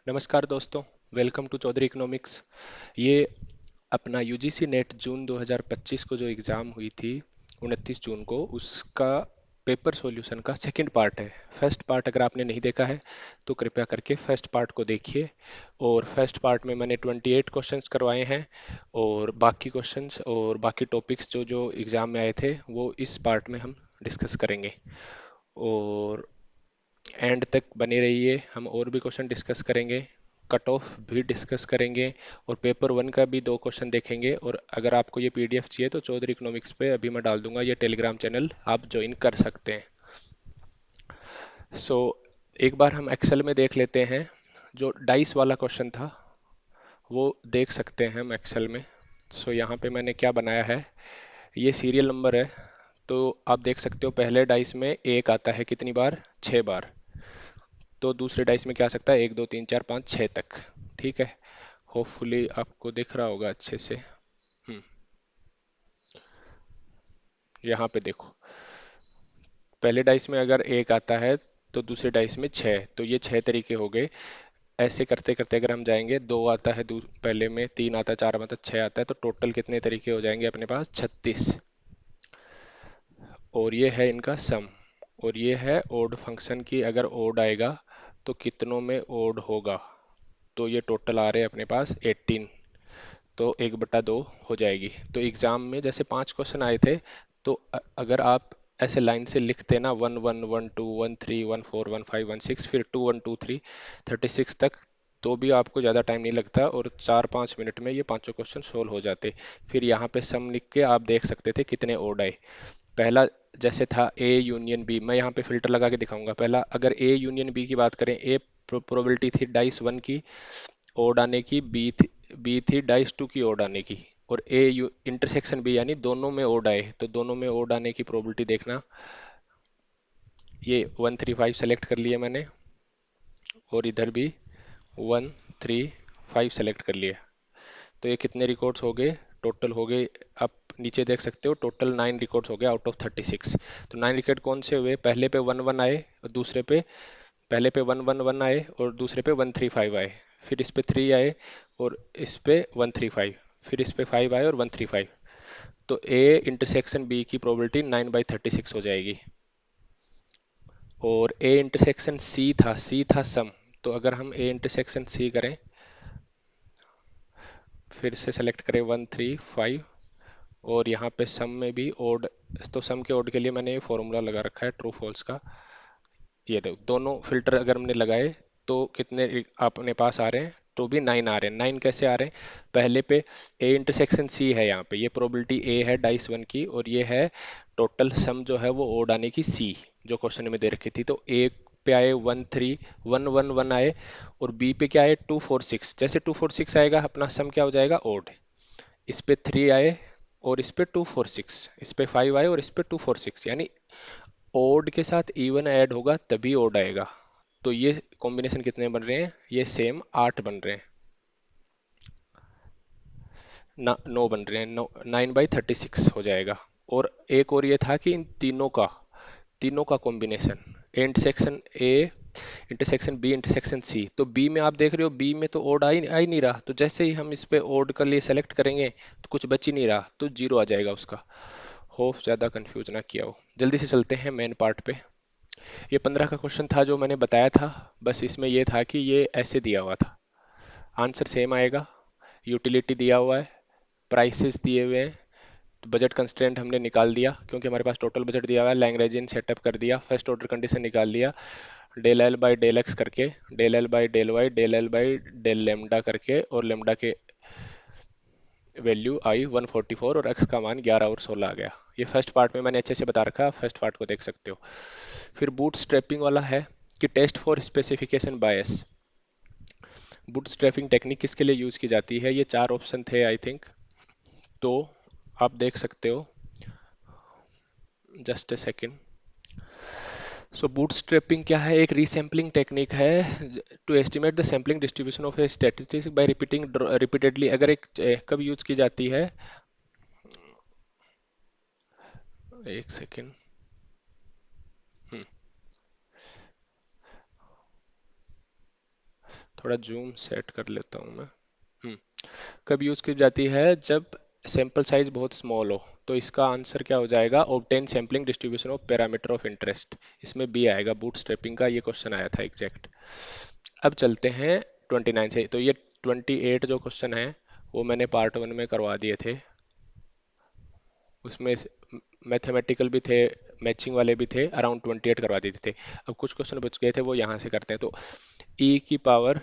नमस्कार दोस्तों। Welcome to Chaudhary economics. ये अपना यूजीसी नेट जून 2025 को जो एग्ज़ाम हुई थी 29 जून को, उसका पेपर सॉल्यूशन का सेकंड पार्ट है। फर्स्ट पार्ट अगर आपने नहीं देखा है तो कृपया करके फर्स्ट पार्ट को देखिए। और फर्स्ट पार्ट में मैंने 28 क्वेश्चंस करवाए हैं, और बाकी क्वेश्चंस और बाकी टॉपिक्स जो जो एग्ज़ाम में आए थे वो इस पार्ट में हम डिस्कस करेंगे। और एंड तक बने रहिए, हम और भी क्वेश्चन डिस्कस करेंगे, कट ऑफ भी डिस्कस करेंगे, और पेपर वन का भी दो क्वेश्चन देखेंगे। और अगर आपको ये पीडीएफ चाहिए तो चौधरी इकोनॉमिक्स पे अभी मैं डाल दूंगा, ये टेलीग्राम चैनल आप ज्वाइन कर सकते हैं। सो एक बार हम एक्सेल में देख लेते हैं। जो डाइस वाला क्वेश्चन था वो देख सकते हैं हम एक्सेल में। यहाँ पे मैंने क्या बनाया है, ये सीरियल नंबर है। तो आप देख सकते हो पहले डाइस में एक आता है कितनी बार, 6 बार। तो दूसरे डाइस में क्या आ सकता है, 1 2 3 4 5 6 तक। ठीक है, होपफुली आपको दिख रहा होगा अच्छे से। हम्म यहाँ पे देखो, पहले डाइस में अगर एक आता है तो दूसरे डाइस में 6, तो ये 6 तरीके हो गए। ऐसे करते करते अगर हम जाएंगे, दो आता है पहले में, तीन आता है, चार आता है, 6 आता है, तो टोटल कितने तरीके हो जाएंगे अपने पास, 36। और ये है इनका सम। और ये है ओड फंक्शन की, अगर ओड आएगा तो कितनों में ओड होगा। तो ये टोटल आ रहे हैं अपने पास 18। तो 1/2 हो जाएगी। तो एग्जाम में जैसे 5 क्वेश्चन आए थे, तो अगर आप ऐसे लाइन से लिखते ना, 1 1 1 2 1 3 1 4 1 5 1 6, फिर 2 1 2 3 36 तक, तो भी आपको ज़्यादा टाइम नहीं लगता, और 4 5 मिनट में ये पांचों क्वेश्चन सोल्व हो जाते। फिर यहाँ पे सम लिख के आप देख सकते थे कितने ओड आए। पहला जैसे था ए यूनियन बी, मैं यहाँ पे फिल्टर लगा के दिखाऊंगा। पहला अगर ए यूनियन बी की बात करें, ए प्रोबेबिलिटी थी डाइस वन की ओड आने की, बी थी डाइस टू की ओड आने की, और ए इंटरसेक्शन बी यानी दोनों में ओड आए, तो दोनों में ओड आने की प्रोबेबिलिटी देखना। ये 1 3 5 सेलेक्ट कर लिए मैंने, और इधर भी 1 3 5 सेलेक्ट कर लिया। तो ये कितने रिकॉर्ड्स हो गए, टोटल हो गए। आप नीचे देख सकते हो टोटल 9 रिकॉर्ड्स हो गए आउट ऑफ 36। तो 9 रिकॉर्ड कौन से हुए, पहले पे 1 1 आए, और दूसरे पे, पहले पे 1 1 1 आए और दूसरे पे 1 3 5 आए, फिर इस पे 3 आए और इस पे 1 3 5, फिर इस पे 5 आए और 1 3 5। तो ए इंटरसेक्शन बी की प्रोबेबिलिटी 9/36 हो जाएगी। और ए इंटरसेक्शन सी था सम। तो अगर हम ए इंटरसेक्शन सी करें, फिर से सेलेक्ट करें 1 3 5, और यहाँ पे सम में भी ओड, तो सम के ओड के लिए मैंने ये फॉर्मूला लगा रखा है ट्रू फॉल्स का। ये देखो दोनों फिल्टर अगर हमने लगाए तो कितने अपने पास आ रहे हैं, तो भी 9 आ रहे हैं। 9 कैसे आ रहे हैं, पहले पे ए इंटरसेक्शन सी है, यहाँ पे ये प्रोबेबिलिटी ए है डाइस वन की, और ये है टोटल सम जो है वो ओड आने की सी, जो क्वेश्चन में दे रखी थी। तो ए पे आए 1 3 1 1 1 आए, और बी पे क्या आए 2 4 6। जैसे 2 4 6 आएगा अपना सम क्या हो जाएगा, ओड। इस पे 3 आए और इस पे 2 4 6, इस पे 5 आए और इस पे 2 4 6, यानी ओड के साथ इवन ऐड होगा तभी ओड आएगा। तो ये कॉम्बिनेशन कितने बन रहे हैं, ये सेम 8 बन रहे हैं ना, 9 बन रहे हैं। 9/36 हो जाएगा। और एक और ये था कि इन तीनों का combination, intersection A intersection B intersection C. तो बी में आप देख रहे हो, बी में तो ओड आ ही नहीं रहा, तो जैसे ही हम इस पे ओड के लिए सेलेक्ट करेंगे तो कुछ बच ही नहीं रहा, तो जीरो आ जाएगा उसका। होप ज़्यादा कंफ्यूज ना किया हो। जल्दी से चलते हैं मेन पार्ट पे। ये 15 का क्वेश्चन था जो मैंने बताया था। बस इसमें ये था कि ये ऐसे दिया हुआ था, आंसर सेम आएगा, यूटिलिटी दिया हुआ है, प्राइसेस दिए हुए हैं, तो बजट कंस्ट्रेंट हमने निकाल दिया क्योंकि हमारे पास टोटल बजट दिया हुआ है, लैग्रेंजियन सेटअप कर दिया, फर्स्ट ऑर्डर कंडीशन निकाल लिया, del L by del X करके, del L by del Y, del L by del lambda करके, और लेमडा के वैल्यू आई 144, और एक्स का मान 11 और 16 आ गया। ये फर्स्ट पार्ट में मैंने अच्छे से बता रखा है, फर्स्ट पार्ट को देख सकते हो। फिर बूट स्ट्रैपिंग वाला है कि test for specification bias. Boot strapping technique किसके लिए यूज की जाती है, ये चार ऑप्शन थे आई थिंक। तो आप देख सकते हो, just a second. So bootstrapping क्या है, एक रीसैम्पलिंग टेक्निक है to estimate the sampling distribution of a statistics by repeating repeatedly. अगर एक कब यूज की जाती है, एक सेकेंड। थोड़ा जूम सेट कर लेता हूँ मैं। हम्म कब यूज़ की जाती है? जब सैंपल साइज बहुत स्मॉल हो। तो इसका आंसर क्या हो जाएगा? Obtain sampling distribution of parameter of interest. इसमें बी आएगा, बूटस्ट्रैपिंग का ये क्वेश्चन आया था एग्जैक्ट। अब चलते हैं 29 से। तो ये 28 जो क्वेश्चन है वो मैंने पार्ट वन में करवा दिए थे। उसमें मैथमेटिकल भी थे, मैचिंग वाले भी थे, अराउंड 28 करवा दिए थे। अब कुछ क्वेश्चन बच गए थे, वो यहाँ से करते हैं। तो ई की पावर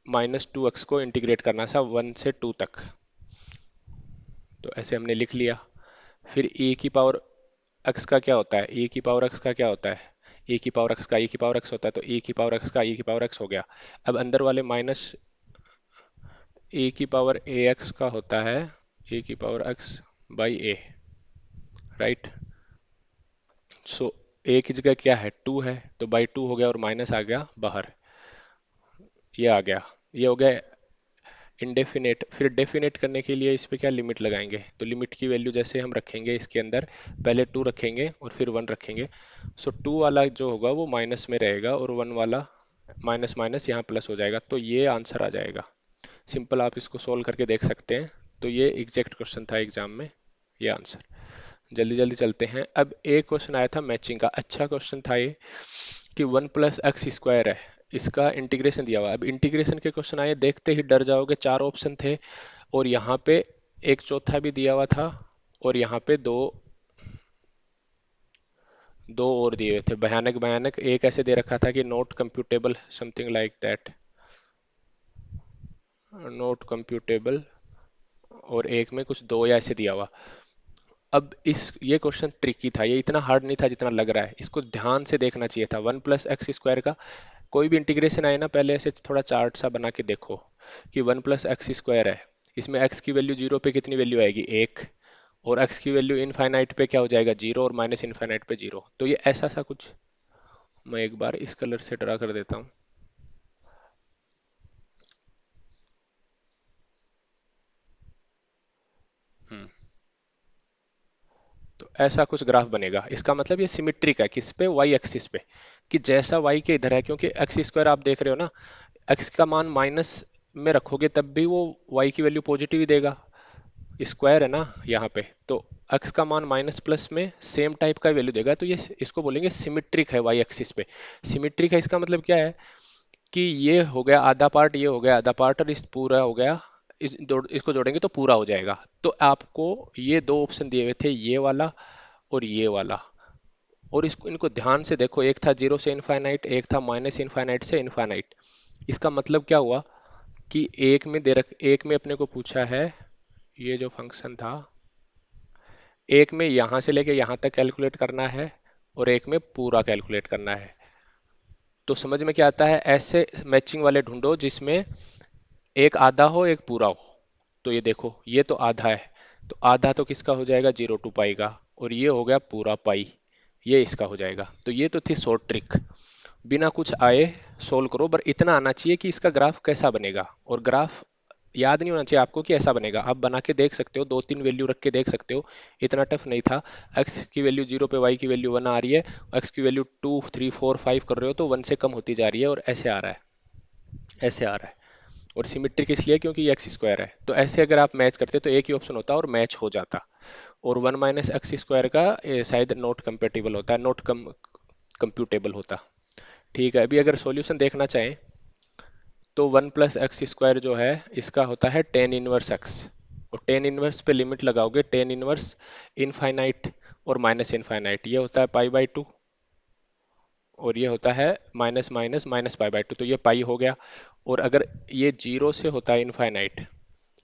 -2x को इंटीग्रेट करना था 1 से 2 तक। तो ऐसे हमने लिख लिया। फिर e की पावर x का क्या होता है? e की पावर x का क्या होता है? e की पावर x का e की पावर x होता है, तो e की पावर x का e की पावर x हो गया। अब अंदर वाले माइनस e की पावर ax का होता है e की power x by a, right. So a की जगह क्या है? 2 है, तो बाई 2 हो गया और माइनस आ गया बाहर। ये आ गया, ये हो गया इनडेफिनेट। फिर डेफिनेट करने के लिए इस पे क्या लिमिट लगाएंगे? तो लिमिट की वैल्यू जैसे हम रखेंगे इसके अंदर, पहले 2 रखेंगे और फिर 1 रखेंगे। सो 2 वाला जो होगा वो माइनस में रहेगा और 1 वाला माइनस माइनस यहाँ प्लस हो जाएगा। तो ये आंसर आ जाएगा। सिंपल, आप इसको सोल्व करके देख सकते हैं। तो ये एग्जैक्ट क्वेश्चन था एग्जाम में, ये आंसर। जल्दी जल्दी चलते हैं। अब एक क्वेश्चन आया था मैचिंग का, अच्छा क्वेश्चन था ये, कि 1 + x² है, इसका इंटीग्रेशन दिया हुआ है। अब इंटीग्रेशन के क्वेश्चन आए, देखते ही डर जाओगे, 4 ऑप्शन थे और यहाँ पे एक चौथा भी दिया हुआ था और यहाँ पे दो दो और दिए हुए थे, भयानक भयानक। एक ऐसे दे रखा था कि not computable, something like that, not computable, और एक में कुछ दो या ऐसे दिया हुआ। अब इस ये क्वेश्चन ट्रिकी था, ये इतना हार्ड नहीं था जितना लग रहा है। इसको ध्यान से देखना चाहिए था। 1 + x² का कोई भी इंटीग्रेशन आए ना, पहले ऐसे थोड़ा चार्ट सा बना के देखो कि 1 + x² है, इसमें x की वैल्यू 0 पे कितनी वैल्यू आएगी? 1। और x की वैल्यू इनफाइनाइट पे क्या हो जाएगा? 0, और माइनस इनफाइनाइट पे 0। तो ये ऐसा सा कुछ, मैं एक बार इस कलर से ड्रा कर देता हूँ। हम्म तो ऐसा कुछ ग्राफ बनेगा। इसका मतलब ये सिमेट्रिक है, किस पे? वाई एक्सिस पे, कि जैसा वाई के इधर है, क्योंकि x² आप देख रहे हो ना, x का मान माइनस में रखोगे तब भी वो y की वैल्यू पॉजिटिव ही देगा, स्क्वायर है ना यहाँ पे। तो x का मान माइनस प्लस में सेम टाइप का वैल्यू देगा। तो ये इसको बोलेंगे सिमेट्रिक है वाई एक्सिस पे। सिमेट्रिक है, इसका मतलब क्या है कि ये हो गया आधा पार्ट, ये हो गया आधा पार्ट, और इस पूरा हो गया, इसको जोड़ेंगे तो पूरा हो जाएगा। तो आपको ये दो ऑप्शन दिए हुए थे, ये वाला और ये वाला, और इसको इनको ध्यान से देखो। एक था 0 से इनफाइनाइट, एक था माइनस इनफाइनाइट से इनफाइनाइट। इसका मतलब क्या हुआ कि एक में अपने को पूछा है, ये जो फंक्शन था, एक में यहाँ से लेके यहाँ तक कैलकुलेट करना है और एक में पूरा कैलकुलेट करना है। तो समझ में क्या आता है? ऐसे मैचिंग वाले ढूंढो जिसमें एक आधा हो एक पूरा हो। तो ये देखो, ये तो आधा है, तो आधा तो किसका हो जाएगा? 0 to π का, और ये हो गया पूरा पाई, ये इसका हो जाएगा। तो ये तो थी शॉर्ट ट्रिक, बिना कुछ आए सोल्व करो। पर इतना आना चाहिए कि इसका ग्राफ कैसा बनेगा, और ग्राफ याद नहीं होना चाहिए आपको कि ऐसा बनेगा। आप बना के देख सकते हो, 2-3 वैल्यू रख के देख सकते हो, इतना टफ नहीं था। x की वैल्यू 0 पे y की वैल्यू 1 आ रही है, x की वैल्यू 2 3 4 5 कर रहे हो तो 1 से कम होती जा रही है, और ऐसे आ रहा है, ऐसे आ रहा है। और सिमेट्रिक इसलिए क्योंकि ये x² है। तो ऐसे अगर आप मैच करते तो एक ही ऑप्शन होता और मैच हो जाता। और 1 - x² का शायद नॉट कंपेटिबल होता है, नॉट कंप्यूटेबल होता। ठीक है, अभी अगर सॉल्यूशन देखना चाहें तो 1 + x² जो है इसका होता है tan 1x, और tan 1 पे लिमिट लगाओगे, tan 1 इनफाइनाइट और माइनस इनफाइनाइट, ये होता है π/2, और ये होता है माइनस माइनस माइनस π/2, तो ये पाई हो गया। और अगर ये 0 से होता है इनफाइनाइट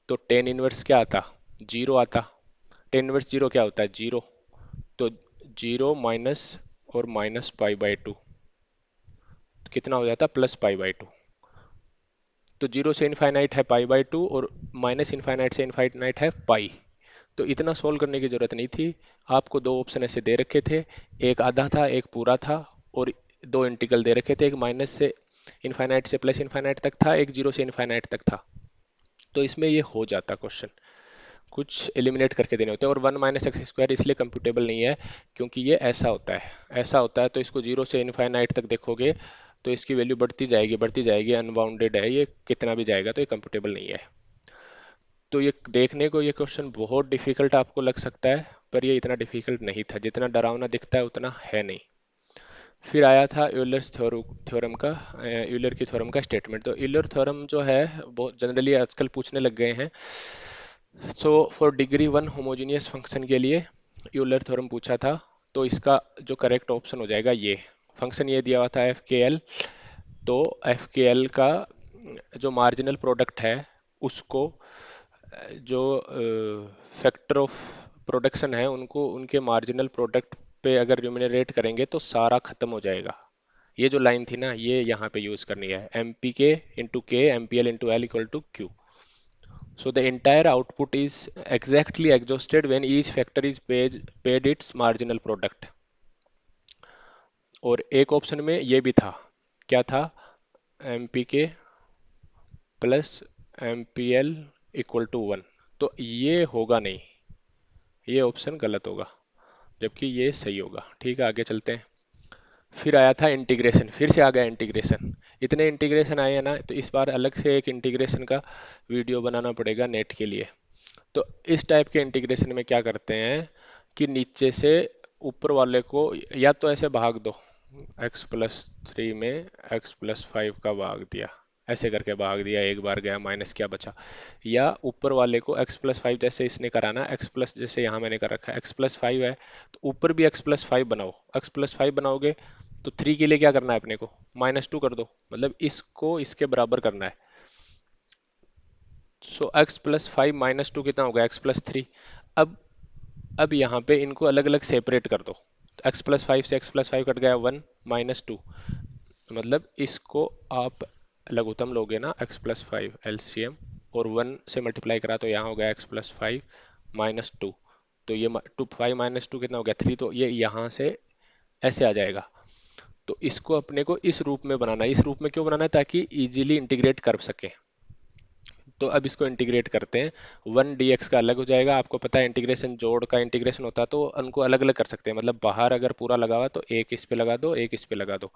तो tan 1 क्या आता? 0 आता। tan 1 0 क्या होता है? 0। तो 0 माइनस और माइनस π/2 कितना हो जाता? प्लस π/2। तो 0 से इनफाइनाइट है π/2 और माइनस इनफाइनाइट से इनफाइनाइट है पाई। तो इतना सोल्व करने की जरूरत नहीं थी। आपको दो ऑप्शन ऐसे दे रखे थे, एक आधा था एक पूरा था, और दो इंटीग्रल दे रखे थे, एक माइनस से इनफाइनाइट से प्लस इनफाइनाइट तक था, एक 0 से इनफाइनाइट तक था। तो इसमें ये हो जाता क्वेश्चन, कुछ एलिमिनेट करके देने होते हैं। और 1 - x² इसलिए कंप्यूटेबल नहीं है क्योंकि ये ऐसा होता है, ऐसा होता है। तो इसको 0 से इनफाइनाइट तक देखोगे तो इसकी वैल्यू बढ़ती जाएगी, अनबाउंडेड है ये, कितना भी जाएगा तो ये कंप्यूटेबल नहीं है। तो ये देखने को ये क्वेश्चन बहुत डिफिकल्ट आपको लग सकता है, पर ये इतना डिफिकल्ट नहीं था, जितना डरावना दिखता है उतना है नहीं। फिर आया था यूलर्स थ्योरम का, यूलर की थ्योरम का स्टेटमेंट। तो यूलर थ्योरम जो है बहुत जनरली आजकल पूछने लग गए हैं। So for degree one homogeneous function के लिए यूलर थ्योरम पूछा था, तो इसका जो करेक्ट ऑप्शन हो जाएगा ये। फंक्शन ये दिया हुआ था एफ के एल, तो एफ के एल का जो मार्जिनल प्रोडक्ट है उसको जो फैक्टर ऑफ प्रोडक्शन है उनको उनके मार्जिनल प्रोडक्ट पे अगर रिम्यूनरेट करेंगे तो सारा खत्म हो जाएगा। ये जो लाइन थी ना, ये यहाँ पे यूज करनी है, M P K into K M P L into L equal to Q. So the entire output is exactly exhausted when each factor is paid its marginal product। और एक ऑप्शन में ये भी था, क्या था, M P K plus M P L equal to one. तो ये होगा नहीं, ये ऑप्शन गलत होगा, जबकि ये सही होगा। ठीक है, आगे चलते हैं। फिर आया था इंटीग्रेशन, फिर से आ गया इंटीग्रेशन। इतने इंटीग्रेशन आए हैं ना, तो इस बार अलग से एक इंटीग्रेशन का वीडियो बनाना पड़ेगा नेट के लिए। तो इस टाइप के इंटीग्रेशन में क्या करते हैं कि नीचे से ऊपर वाले को या तो ऐसे भाग दो, x+3 में x+5 का भाग दिया, ऐसे करके भाग दिया, एक बार गया माइनस क्या बचा। या ऊपर वाले को x+5 जैसे इसने कराना, x प्लस जैसे यहाँ मैंने कर रखा है x+5 है, तो ऊपर भी x+5 बनाओ, x+5 बनाओगे तो 3 के लिए क्या करना है अपने को, -2 कर दो, मतलब इसको इसके बराबर करना है। सो x+5 -2 कितना होगा, x+3। अब अब यहाँ पे इनको अलग अलग सेपरेट कर दो, तो x+5 से x+5 कट गया 1 -2, मतलब इसको आप लघुत्तम लोगे ना x+5 एलसीएम, और 1 से मल्टीप्लाई करा तो यहाँ हो गया x+5 -2, तो ये 5 -2 कितना हो गया 3, तो ये यहाँ से ऐसे आ जाएगा। तो इसको अपने को इस रूप में बनाना है। इस रूप में क्यों बनाना है, ताकि इजीली इंटीग्रेट कर सके। तो अब इसको इंटीग्रेट करते हैं, 1 dx का अलग हो जाएगा। आपको पता है इंटीग्रेशन जोड़ का इंटीग्रेशन होता है, तो उनको अलग अलग कर सकते हैं, मतलब बाहर अगर पूरा लगा हुआ तो एक इस पे लगा दो, एक इस पे लगा दो।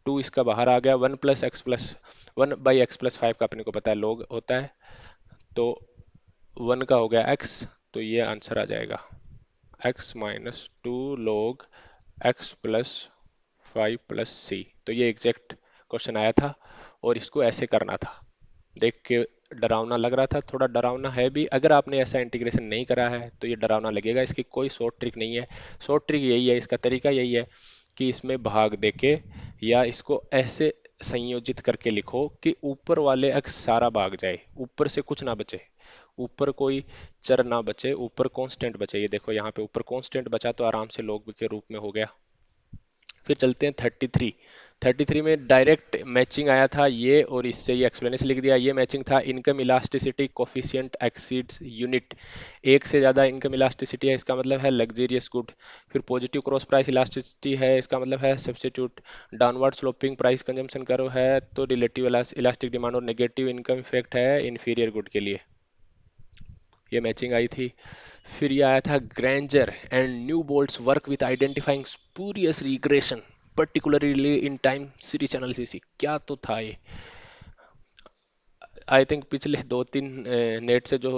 2 इसका बाहर आ गया, 1 + x+1/x+5 का अपने को पता है लोग होता है, तो 1 का हो गया x, तो ये आंसर आ जाएगा x-2 log x+5 + c। तो ये एग्जैक्ट क्वेश्चन आया था, और इसको ऐसे करना था। देख के डरावना लग रहा था, थोड़ा डरावना है भी। अगर आपने ऐसा इंटीग्रेशन नहीं करा है तो ये डरावना लगेगा। इसकी कोई शॉर्ट ट्रिक नहीं है, शॉर्ट ट्रिक यही है, इसका तरीका यही है कि इसमें भाग देके या इसको ऐसे संयोजित करके लिखो कि ऊपर वाले अक्ष सारा भाग जाए, ऊपर से कुछ ना बचे, ऊपर कोई चर ना बचे, ऊपर कांस्टेंट बचे। ये देखो यहाँ पे ऊपर कांस्टेंट बचा तो आराम से log के रूप में हो गया। फिर चलते हैं 33 में डायरेक्ट मैचिंग आया था ये, और इससे ये एक्सप्लेनेशन लिख दिया। ये मैचिंग था, income elasticity coefficient exceeds unit, एक से ज़्यादा इनकम इलास्टिसिटी है इसका मतलब है लग्जेरियस गुड। फिर पॉजिटिव क्रॉस प्राइस इलास्टिसिटी है, इसका मतलब है substitute. Downward sloping price consumption करो है तो रिलेटिव इलास्टिक डिमांड, और नेगेटिव इनकम इफेक्ट है इन्फीरियर गुड के लिए। ये मैचिंग आई थी। फिर ये आया था Granger and Newbold's work with identifying spurious regression particularly in time series analysis. क्या तो था ये, आई थिंक पिछले 2-3 नेट से जो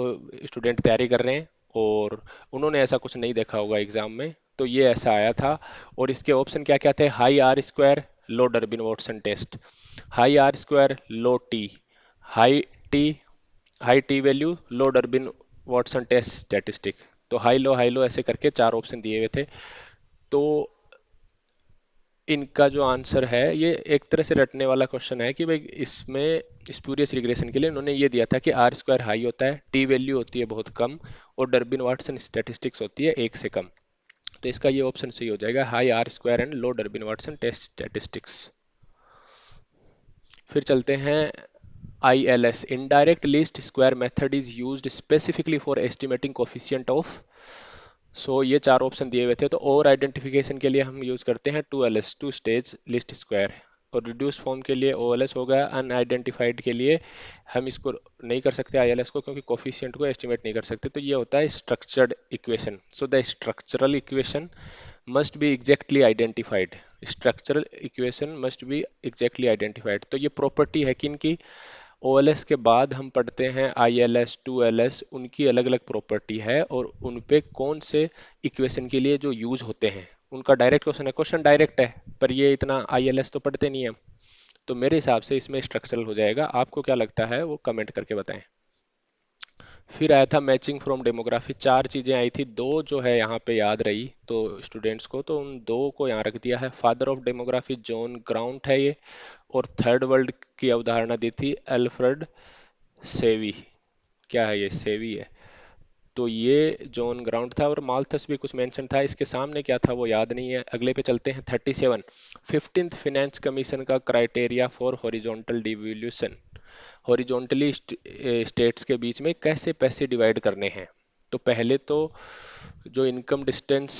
स्टूडेंट तैयारी कर रहे हैं और उन्होंने ऐसा कुछ नहीं देखा होगा एग्जाम में, तो ये ऐसा आया था। और इसके ऑप्शन क्या क्या थे, high R square, low Durbin Watson test, high R square, low T, high T, high T value, low Durbin Watson test statistic. तो हाई लो ऐसे करके 4 ऑप्शन दिए हुए थे। तो इनका जो आंसर है, ये एक तरह से रटने वाला क्वेश्चन है कि भाई इसमें स्पूरियस रिग्रेशन के लिए इन्होंने ये दिया था कि आर स्क्वायर हाई होता है, टी वैल्यू होती है बहुत कम, और डर्बिन वाटसन स्टैटिस्टिक्स होती है 1 से कम। तो इसका ये ऑप्शन सही हो जाएगा, high R square and low Durbin Watson test statistics. फिर चलते हैं ILS, indirect least square method is used specifically for estimating coefficient of. So ये 4 ऑप्शन दिए हुए थे, तो ओवर आइडेंटिफिकेशन के लिए हम यूज करते हैं 2LS, two stage least square, और रिड्यूस फॉर्म के लिए OLS हो गया। अनआइडेंटिफाइड के लिए हम इसको नहीं कर सकते ILS को, क्योंकि कोफिशिएंट को एस्टिमेट नहीं कर सकते। तो ये होता है structured equation. So the structural equation must be exactly identified. Structural equation must be exactly identified. तो ये प्रॉपर्टी है किनकी? ओएलएस के बाद हम पढ़ते हैं आईएलएस, टू एलएस, उनकी अलग अलग प्रॉपर्टी है और उन पे कौन से इक्वेशन के लिए जो यूज होते हैं उनका डायरेक्ट क्वेश्चन है। क्वेश्चन डायरेक्ट है, पर ये इतना आईएलएस तो पढ़ते नहीं है हम। तो मेरे हिसाब से इसमें स्ट्रक्चरल हो जाएगा। आपको क्या लगता है वो कमेंट करके बताएं। फिर आया था मैचिंग फ्रॉम डेमोग्राफी। चार चीजें आई थी, दो जो है यहाँ पे याद रही तो स्टूडेंट्स को, तो उन दो को यहाँ रख दिया है। फादर ऑफ डेमोग्राफी जॉन ग्राउंट है ये, और थर्ड वर्ल्ड की अवधारणा दी थी एल्फ्रेड सेवी। क्या है ये? सेवी है। तो ये जॉन ग्राउंड था, और माल्थस भी कुछ मेंशन था, इसके सामने क्या था वो याद नहीं है। अगले पे चलते हैं। 37 15th फिनेंस कमीशन का criteria for horizontal devolution. Horizontally states के बीच में कैसे पैसे डिवाइड करने हैं। तो पहले तो जो इनकम डिस्टेंस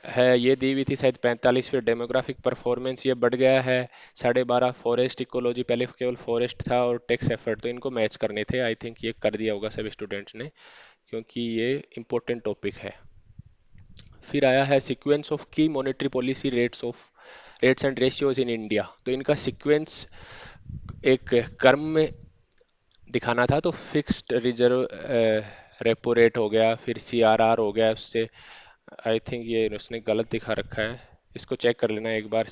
है ये दी हुई थी शायद 45। फिर डेमोग्राफिक परफॉर्मेंस ये बढ़ गया है 12.5। फॉरेस्ट इकोलॉजी, पहले केवल फॉरेस्ट था, और टैक्स एफर्ट, तो इनको मैच करने थे। आई थिंक ये कर दिया होगा सभी स्टूडेंट्स ने, क्योंकि ये इंपॉर्टेंट टॉपिक है। फिर आया है सीक्वेंस ऑफ की monetary policy rates and ratios in India. तो इनका सीक्वेंस एक क्रम में दिखाना था। तो फिक्स्ड रिजर्व रेपो रेट हो गया, फिर सीआरआर हो गया, उससे आई थिंक ये उसने गलत दिखा रखा है, इसको चेक कर लेना एक बार।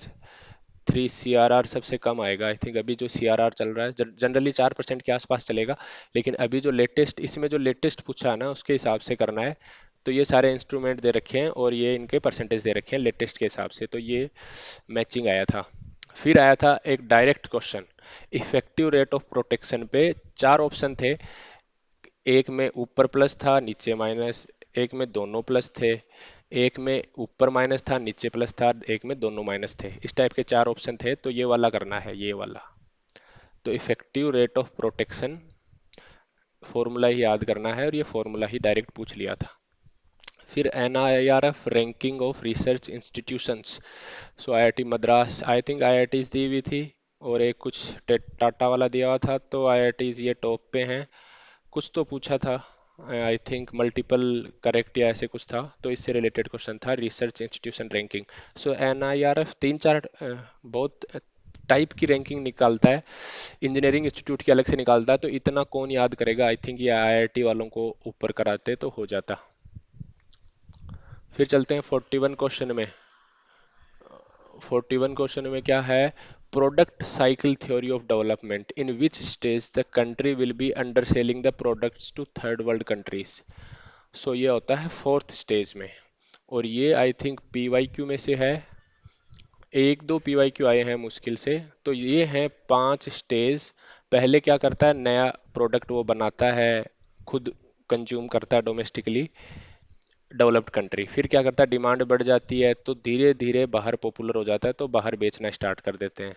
3 सीआरआर सबसे कम आएगा आई थिंक। अभी जो सीआरआर चल रहा है जनरली 4% के आसपास चलेगा, लेकिन अभी जो लेटेस्ट, इसमें जो लेटेस्ट पूछा है ना उसके हिसाब से करना है। तो ये सारे इंस्ट्रूमेंट दे रखे हैं और ये इनके परसेंटेज दे रखे हैं लेटेस्ट के हिसाब से, तो ये मैचिंग आया था। फिर आया था एक direct question, effective rate of protection पे। चार ऑप्शन थे, एक में ऊपर प्लस था नीचे माइनस, एक में दोनों प्लस थे, एक में ऊपर माइनस था नीचे प्लस था, एक में दोनों माइनस थे। इस टाइप के चार ऑप्शन थे, तो ये वाला करना है, ये वाला। तो effective rate of protection formula ही याद करना है, और ये फॉर्मूला ही डायरेक्ट पूछ लिया था। फिर NIRF ranking of research institutions. So IIT Madras, I think IITs दी हुई थी, और एक कुछ टाटा वाला दिया हुआ था, तो आईआईटीज ये टॉप पे हैं। कुछ तो पूछा था, आई थिंक मल्टीपल करेक्ट या ऐसे कुछ था, तो इससे रिलेटेड क्वेश्चन था रिसर्च इंस्टीट्यूशन रैंकिंग। सो एनआईआरएफ तीन चार बहुत टाइप की रैंकिंग निकालता है, इंजीनियरिंग इंस्टीट्यूट की अलग से निकालता है, तो इतना कौन याद करेगा। आई थिंक ये आईआईटी वालों को ऊपर कराते तो हो जाता। फिर चलते हैं 41 क्वेश्चन में। 41 क्वेश्चन में क्या है? Product cycle theory of development, in which stage the country will be under selling the products to third world countries. So ये होता है फोर्थ स्टेज में, और ये आई थिंक पीवाईक्यू में से है। एक दो पीवाईक्यू आए हैं मुश्किल से। तो ये हैं 5 स्टेज। पहले क्या करता है, नया प्रोडक्ट वो बनाता है, खुद कंज्यूम करता है डोमेस्टिकली डेवलप्ड कंट्री। फिर क्या करता है, डिमांड बढ़ जाती है तो धीरे धीरे बाहर पॉपुलर हो जाता है, तो बाहर बेचना स्टार्ट कर देते हैं।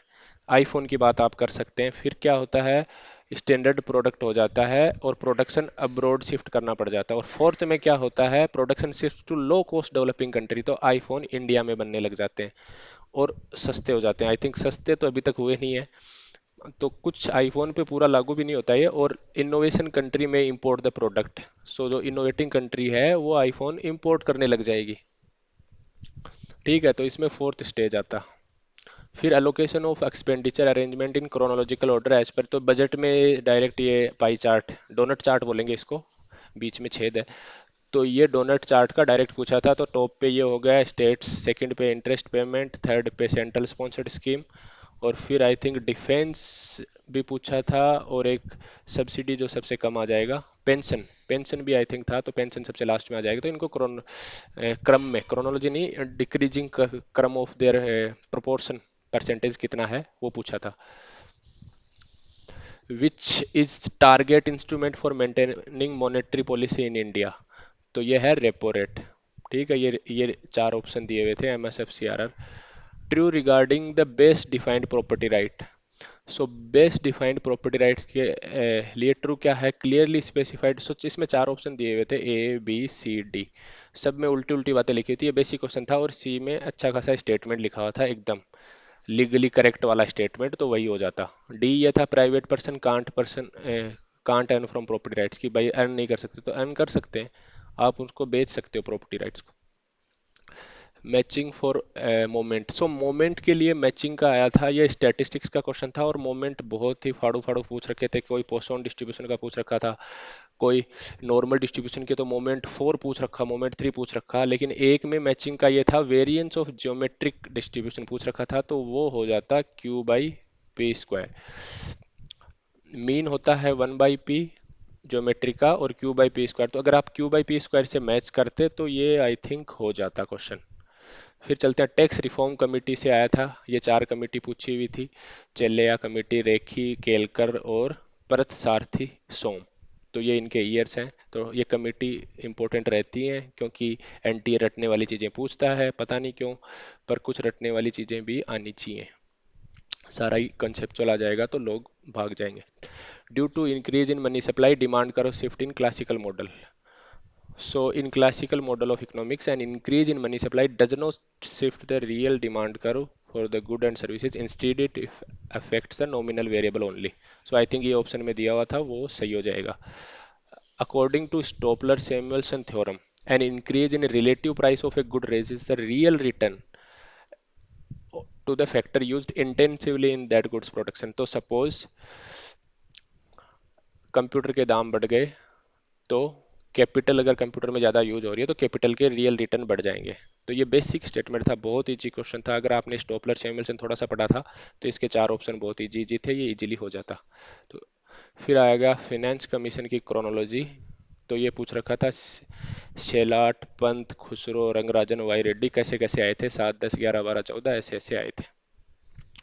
आईफोन की बात आप कर सकते हैं। फिर क्या होता है, स्टैंडर्ड प्रोडक्ट हो जाता है और प्रोडक्शन अब्रॉड शिफ्ट करना पड़ जाता है। और फोर्थ में क्या होता है, production shift to low cost developing country, तो आईफोन इंडिया में बनने लग जाते हैं और सस्ते हो जाते हैं। आई थिंक सस्ते तो अभी तक हुए नहीं है, तो कुछ आईफोन पे पूरा लागू भी नहीं होता है। और इनोवेशन कंट्री में इंपोर्ट द प्रोडक्ट, सो जो इनोवेटिंग कंट्री है वो आईफोन इंपोर्ट करने लग जाएगी। ठीक है, तो इसमें फोर्थ स्टेज आता। फिर allocation of expenditure arrangement in chronological order as per. तो बजट में डायरेक्ट ये पाई चार्ट, डोनट चार्ट बोलेंगे इसको, बीच में छेद है, तो ये डोनट चार्ट का डायरेक्ट पूछा था। तो टॉप पे ये हो गया स्टेट्स, सेकंड पे इंटरेस्ट पेमेंट, थर्ड पे सेंट्रल स्पॉन्सर्ड स्कीम, और फिर आई थिंक डिफेंस भी पूछा था, और एक सब्सिडी जो सबसे कम आ जाएगा, पेंशन। पेंशन भी आई थिंक था, तो पेंशन सबसे लास्ट में आ जाएगा। तो इनको क्रम में, क्रोनोलॉजी नहीं, डिक्रीजिंग क्रम ऑफ देयर प्रोपोर्शन, परसेंटेज कितना है वो पूछा था। Which is target instrument for maintaining monetary policy in India. तो ये है रेपो रेट। ठीक है, ये चार ऑप्शन दिए हुए थे, MSF, CRR. True regarding the best defined property right. So best defined property rights के लिए ट्रू क्या है, क्लियरली स्पेसिफाइड। सो इसमें चार ऑप्शन दिए हुए थे, ए बी सी डी, सब में उल्टी उल्टी बातें लिखी थी। ये बेसिक क्वेश्चन था, और सी में अच्छा खासा स्टेटमेंट लिखा हुआ था, एकदम लीगली करेक्ट वाला स्टेटमेंट, तो वही हो जाता। डी ये था, private person can't earn from property rights, की भाई अर्न नहीं कर सकते, तो अर्न कर सकते हैं, आप उसको बेच सकते हो प्रॉपर्टी राइट्स को। Matching for moment. So moment के लिए मैचिंग का आया था, ये स्टैटिस्टिक्स का क्वेश्चन था, और मोमेंट बहुत ही फाड़ू फाड़ू पूछ रखे थे। कोई पोसॉन डिस्ट्रीब्यूशन का पूछ रखा था, कोई नॉर्मल डिस्ट्रीब्यूशन के तो मोमेंट 4 पूछ रखा, मोमेंट 3 पूछ रखा, लेकिन एक में मैचिंग का ये था वेरिएंस ऑफ ज्योमेट्रिक डिस्ट्रीब्यूशन पूछ रखा था, तो वो हो जाता Q by P square. Mean होता है 1/p ज्योमेट्री का, और क्यू बाई पी स्क्वायर, तो अगर आप क्यू बाई पी स्क्वायर से मैच करते तो ये आई थिंक हो जाता क्वेश्चन। फिर चलते हैं, टैक्स रिफॉर्म कमेटी से आया था, ये 4 कमेटी पूछी हुई थी, चेल्लेया कमेटी, रेखी, केलकर और परत सारथी सोम। तो ये इनके ईयर्स हैं। तो ये कमेटी इंपॉर्टेंट रहती हैं क्योंकि एनटीए रटने वाली चीज़ें पूछता है, पता नहीं क्यों, पर कुछ रटने वाली चीज़ें भी आनी चाहिए। सारा ही कंसेप्चुअल आ जाएगा तो लोग भाग जाएंगे। Due to increase in money supply, demand curve shift in classical model. So in classical model of economics, an increase in money supply does not shift the real demand curve for the good and services. Instead, it affects the nominal variable only. So I think ये option में दिया हुआ था वो सही हो जाएगा। According to Stopler-Samuelson theorem, an increase in relative price of a good raises the real return to the factor used intensively in that goods production. तो suppose कंप्यूटर के दाम बढ़ गए, तो कैपिटल अगर कंप्यूटर में ज़्यादा यूज हो रही है तो कैपिटल के रियल रिटर्न बढ़ जाएंगे। तो ये बेसिक स्टेटमेंट था, बहुत इजी क्वेश्चन था। अगर आपने स्टोपलर सैमुअलसन थोड़ा सा पढ़ा था तो इसके 4 ऑप्शन बहुत इजी इजी थे, ये इजीली हो जाता। तो फिर आएगा फाइनेंस कमीशन की क्रोनोलॉजी। तो ये पूछ रखा था शेलाट, पंत, खुसरो, रंगराजन, वाई रेड्डी कैसे कैसे आए थे, 7, 10, 11, 12, 14 ऐसे ऐसे आए थे,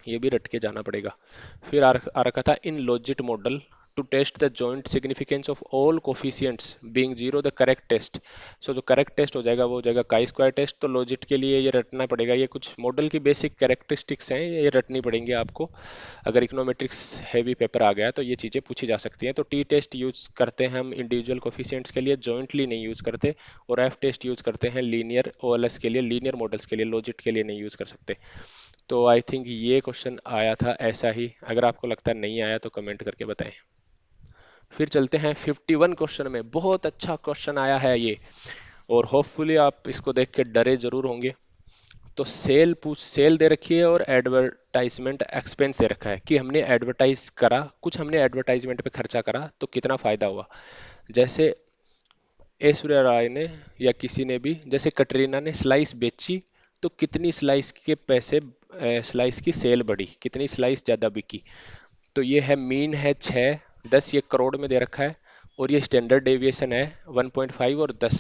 ये भी रट के जाना पड़ेगा। फिर आ रखा था in logit model to test the joint significance of all coefficients being zero the correct test. So जो करेक्ट टेस्ट हो जाएगा वो हो जाएगा काई स्क्वायर टेस्ट। तो लॉजिट के लिए ये रटना पड़ेगा, ये कुछ मॉडल की बेसिक कैरेक्टरिस्टिक्स हैं, ये रटनी पड़ेंगी आपको। अगर इकोनोमेट्रिक्स हैवी पेपर आ गया तो ये चीज़ें पूछी जा सकती हैं। तो टी टेस्ट यूज करते हैं हम इंडिविजुअल कोफिशिएंट्स के लिए, जॉइंटली नहीं यूज करते, और एफ टेस्ट यूज करते हैं लीनियर ओएलएस के लिए, लीनियर मॉडल्स के लिए, लॉजिट के लिए नहीं यूज कर सकते। तो आई थिंक ये क्वेश्चन आया था ऐसा ही, अगर आपको लगता है नहीं आया तो कमेंट करके बताएं। फिर चलते हैं 51 क्वेश्चन में, बहुत अच्छा क्वेश्चन आया है ये, और होपफुली आप इसको देख के डरे जरूर होंगे। तो सेल दे रखी है और एडवर्टाइजमेंट एक्सपेंस दे रखा है कि हमने एडवर्टाइज करा, कुछ हमने एडवर्टाइजमेंट पे खर्चा करा तो कितना फायदा हुआ। जैसे ऐश्वर्या राय ने या किसी ने भी, जैसे कटरीना ने स्लाइस बेची तो कितनी स्लाइस के पैसे, स्लाइस की सेल बढ़ी, कितनी स्लाइस ज़्यादा बिकी। तो ये है मीन है 6, 10 ये करोड़ में दे रखा है, और ये स्टैंडर्ड डेविएशन है 1.5 और 10,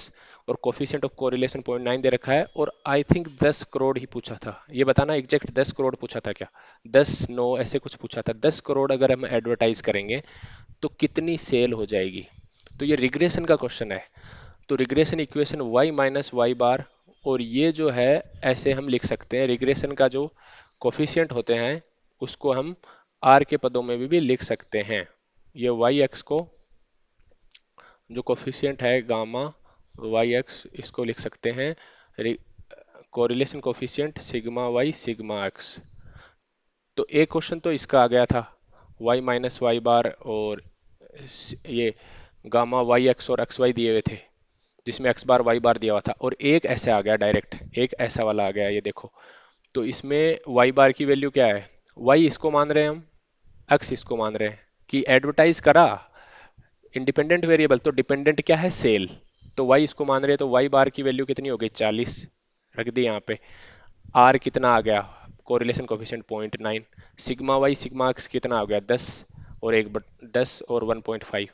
और कोफिशिएंट ऑफ कोरिलेशन 0.9 दे रखा है, और आई थिंक 10 करोड़ ही पूछा था। ये बताना एग्जैक्ट 10 करोड़ पूछा था क्या, 10, 9 ऐसे कुछ पूछा था। 10 करोड़ अगर हम एडवर्टाइज करेंगे तो कितनी सेल हो जाएगी। तो ये रिग्रेशन का क्वेश्चन है। तो regression equation y minus y bar, और ये जो है ऐसे हम लिख सकते हैं, रिग्रेशन का जो कोफिशिएंट होते हैं उसको हम r के पदों में भी लिख सकते हैं। ये वाई एक्स को, जो कोफिशिएंट है गामा वाई एक्स, इसको लिख सकते हैं correlation coefficient sigma Y sigma X. तो एक क्वेश्चन तो इसका आ गया था, y माइनस वाई बार और ये गामा वाई एक्स और एक्स वाई दिए हुए थे, जिसमें एक्स बार वाई बार दिया हुआ था, और एक ऐसे आ गया डायरेक्ट, एक ऐसा वाला आ गया, ये देखो। तो इसमें वाई बार की वैल्यू क्या है, वाई इसको मान रहे हैं हम, एक्स इसको मान रहे हैं, कि एडवर्टाइज करा इंडिपेंडेंट वेरिएबल, तो डिपेंडेंट क्या है सेल, तो वाई इसको मान रहे हैं, तो वाई बार की वैल्यू कितनी हो गई 40, रख दी यहाँ पे। आर कितना आ गया, correlation coefficient 0.9, sigma Y sigma X कितना आ गया 10, और 10 और 1.5,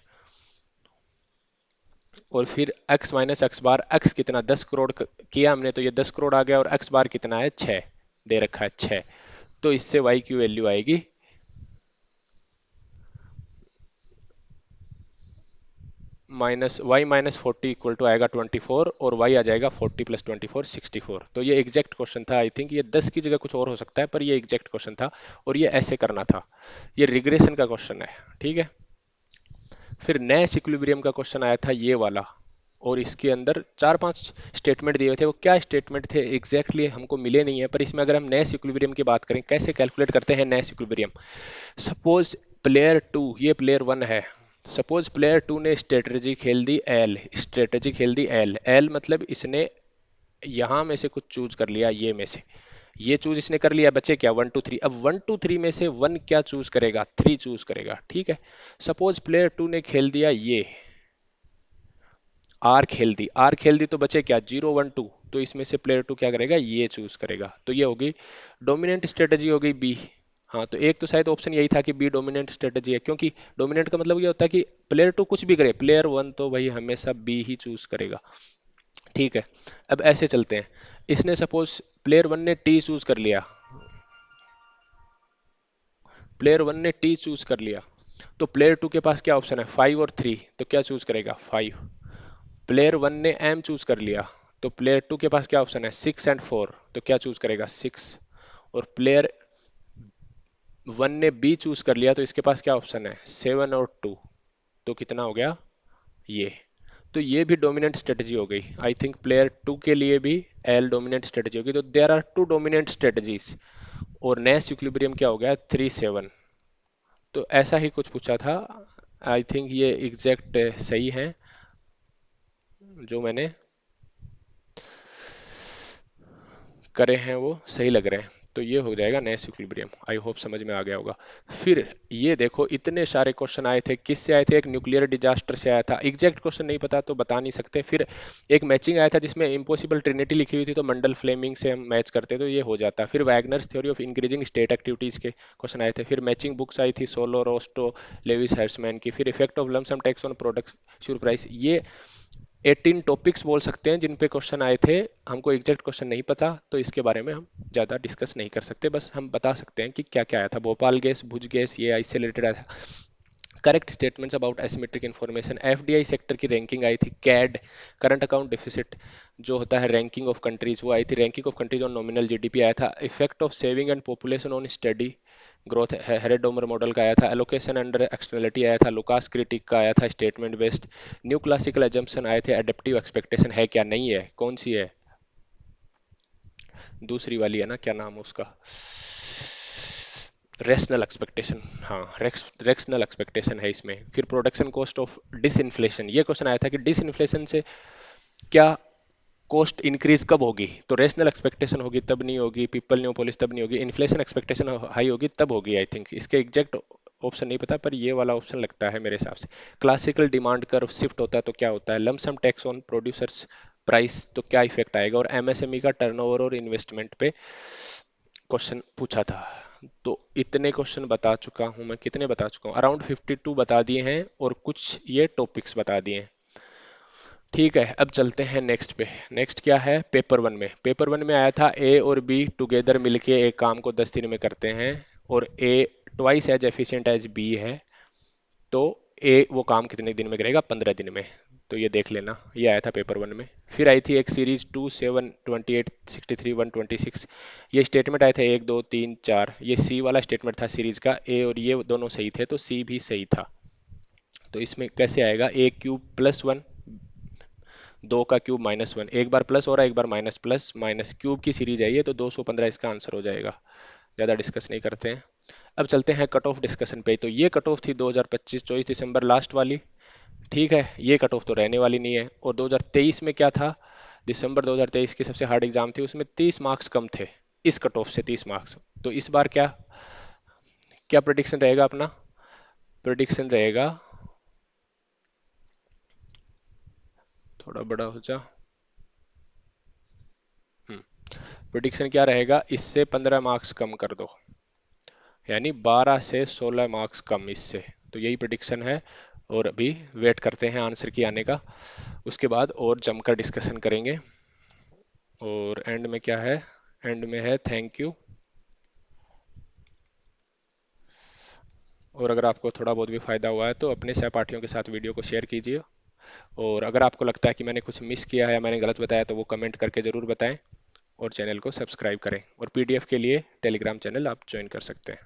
और फिर x माइनस एक्स बार, x कितना 10 करोड़ किया हमने, तो ये 10 करोड़ आ गया, और x बार कितना है 6 दे रखा है 6। तो इससे y की वैल्यू आएगी माइनस 40 इक्वल टू आएगा 24, और y आ जाएगा 40 प्लस 24 64। तो ये एग्जैक्ट क्वेश्चन था। आई थिंक ये 10 की जगह कुछ और हो सकता है, पर ये एग्जैक्ट क्वेश्चन था, और ये ऐसे करना था। ये रिग्रेशन का क्वेश्चन है, ठीक है। फिर नेस इक्विलिब्रियम का क्वेश्चन आया था ये वाला, और इसके अंदर 4-5 स्टेटमेंट दिए हुए थे। वो क्या स्टेटमेंट थे एग्जैक्टली हमको मिले नहीं है, पर इसमें अगर हम नेस इक्विलिब्रियम की बात करें, कैसे कैलकुलेट करते हैं नेस इक्विलिब्रियम। सपोज प्लेयर 2, ये प्लेयर 1 है, सपोज प्लेयर 2 ने स्ट्रेटजी खेल दी एल, स्ट्रेटजी खेल दी एल, एल मतलब इसने यहाँ में से कुछ चूज कर लिया, ये में से ये चूज इसने कर लिया, बचे क्या 1 2 3। अब 1 2 3 में से वन क्या चूज करेगा, 3 चूज करेगा, ठीक है। सपोज प्लेयर 2 ने खेल दिया ये आर खेल दी, तो बचे क्या 0 1 2। तो इसमें से प्लेयर 2 क्या करेगा, ये चूज करेगा, तो ये होगी डोमिनेंट स्ट्रेटजी, हो गई बी। हाँ, तो एक तो शायद ऑप्शन यही था कि बी डोमिनेंट स्ट्रेटजी है, क्योंकि डोमिनेंट का मतलब ये होता है कि प्लेयर 2 कुछ भी करे, प्लेयर 1 तो भाई हमेशा बी ही चूज करेगा, ठीक है। अब ऐसे चलते हैं, इसने सपोज प्लेयर 1 ने टी चूज कर लिया, प्लेयर 1 ने टी चूज कर लिया, तो प्लेयर 2 के पास क्या ऑप्शन है, 5 और 3, तो क्या चूज करेगा 5। प्लेयर 1 ने एम चूज कर लिया, तो प्लेयर 2 के पास क्या ऑप्शन है, 6 और 4, तो क्या चूज करेगा 6। और प्लेयर 1 ने बी चूज कर लिया, तो इसके पास क्या ऑप्शन है, 7 और 2, तो कितना हो गया ये। तो ये भी डोमिनेंट स्ट्रेटजी हो गई। आई थिंक प्लेयर 2 के लिए भी एल डोमिनेंट स्ट्रेटजी होगी, तो there are two dominant strategies. और नेस इक्विलिब्रियम क्या हो गया, 3 7। तो ऐसा ही कुछ पूछा था। आई थिंक ये एग्जैक्ट सही है जो मैंने करे हैं, वो सही लग रहे हैं। तो ये हो जाएगा नेस इक्विलिब्रियम। आई होप समझ में आ गया होगा। फिर ये देखो, इतने सारे क्वेश्चन आए थे, किससे आए थे, एक न्यूक्लियर डिजास्टर से आया था, एग्जैक्ट क्वेश्चन नहीं पता तो बता नहीं सकते। फिर एक मैचिंग आया था जिसमें इम्पॉसिबल ट्रिनिटी लिखी हुई थी, तो मंडल फ्लेमिंग से हम मैच करते तो ये हो जाता। फिर Wagner's theory of increasing state activities के क्वेश्चन आए थे। फिर मैचिंग बुक्स आई थी सोलो रोस्टो लेविस हर्समैन की। फिर effect of lump sum tax on product sure price. ये 18 टॉपिक्स बोल सकते हैं जिन पे क्वेश्चन आए थे। हमको एग्जैक्ट क्वेश्चन नहीं पता, तो इसके बारे में हम ज़्यादा डिस्कस नहीं कर सकते, बस हम बता सकते हैं कि क्या क्या आया था। भोपाल गैस, भुज गैस, ये इससे रिलेटेड आया था। Correct statements about asymmetric information. FDI sector की रैंकिंग आई थी। कैड, करंट अकाउंट डिफिसिट जो होता है, रैंकिंग ऑफ कंट्रीज, वो आई थी। Ranking of countries on nominal GDP आया था। Effect of saving and population on steady growth, Harrod Domar model का आया था। एलोकेशन अंडर एक्सटर्नलिटी आया था। लुकास क्रिटिक का आया था, statement based. New classical assumption आए थे। एडेप्टिव एक्सपेक्टेशन है क्या, नहीं है, कौन सी है, दूसरी वाली है ना, क्या नाम है उसका, रेशनल एक्सपेक्टेशन। हाँ, रेशनल एक्सपेक्टेशन है इसमें। फिर प्रोडक्शन कॉस्ट ऑफ डिसइन्फ्लेशन, ये क्वेश्चन आया था कि डिसइन्फ्लेशन से क्या कॉस्ट इंक्रीज कब होगी, तो रेशनल एक्सपेक्टेशन होगी तब नहीं होगी, पीपल न्यूपोलिस तब नहीं होगी, इन्फ्लेशन एक्सपेक्टेशन हाई होगी तब होगी। आई थिंक इसके एग्जैक्ट ऑप्शन नहीं पता, पर ये वाला ऑप्शन लगता है मेरे हिसाब से। क्लासिकल डिमांड कर्व शिफ्ट होता है तो क्या होता है, lump sum tax on producers price, तो क्या इफेक्ट आएगा। और एमएसएमई का टर्नओवर और इन्वेस्टमेंट पे क्वेश्चन पूछा था। तो इतने क्वेश्चन बता चुका हूं मैं, कितने बता चुका हूँ, अराउंड 52 बता दिए हैं, और कुछ ये टॉपिक्स बता दिए हैं। ठीक है, अब चलते हैं नेक्स्ट पे। नेक्स्ट क्या है, पेपर वन में। पेपर वन में आया था ए और बी टुगेदर मिलके एक काम को 10 दिन में करते हैं, और A twice as efficient as B है, तो ए वो काम कितने दिन में करेगा, 15 दिन में। तो ये देख लेना, ये आया था पेपर वन में। फिर आई थी एक सीरीज 2 7 28 63 126। ये स्टेटमेंट आए थे 1 2 3 4, ये सी वाला स्टेटमेंट था सीरीज का, ए और ये दोनों सही थे, तो सी भी सही था। तो इसमें कैसे आएगा, A³ +1, 2 का क्यूब -1, एक बार प्लस हो रहा है एक बार माइनस, प्लस माइनस क्यूब की सीरीज है ये, तो 215 इसका आंसर हो जाएगा। ज़्यादा डिस्कस नहीं करते हैं। अब चलते हैं कट ऑफ डिस्कशन पे। तो ये कट ऑफ थी 2025 24 दिसंबर लास्ट वाली, ठीक है। ये कट ऑफ तो रहने वाली नहीं है। और 2023 में क्या था, दिसंबर 2023 की सबसे हार्ड एग्जाम थी, उसमें 30 मार्क्स कम थे, इस कट ऑफ से 30 मार्क्स। तो इस बार क्या क्या प्रोडिक्शन रहेगा अपना, प्रोडिक्शन रहेगा, थोड़ा बड़ा हो जा, प्रोडिक्शन क्या रहेगा, इससे 15 मार्क्स कम कर दो, यानी 12 से 16 मार्क्स कम इससे। तो यही प्रिडिक्शन है, और अभी वेट करते हैं आंसर की आने का, उसके बाद और जमकर डिस्कशन करेंगे। और एंड में क्या है, एंड में है थैंक यू। और अगर आपको थोड़ा बहुत भी फायदा हुआ है तो अपने सहपाठियों के साथ वीडियो को शेयर कीजिए। और अगर आपको लगता है कि मैंने कुछ मिस किया है या मैंने गलत बताया, तो वो कमेंट करके ज़रूर बताएं। और चैनल को सब्सक्राइब करें। और पीडीएफ के लिए टेलीग्राम चैनल आप ज्वाइन कर सकते हैं।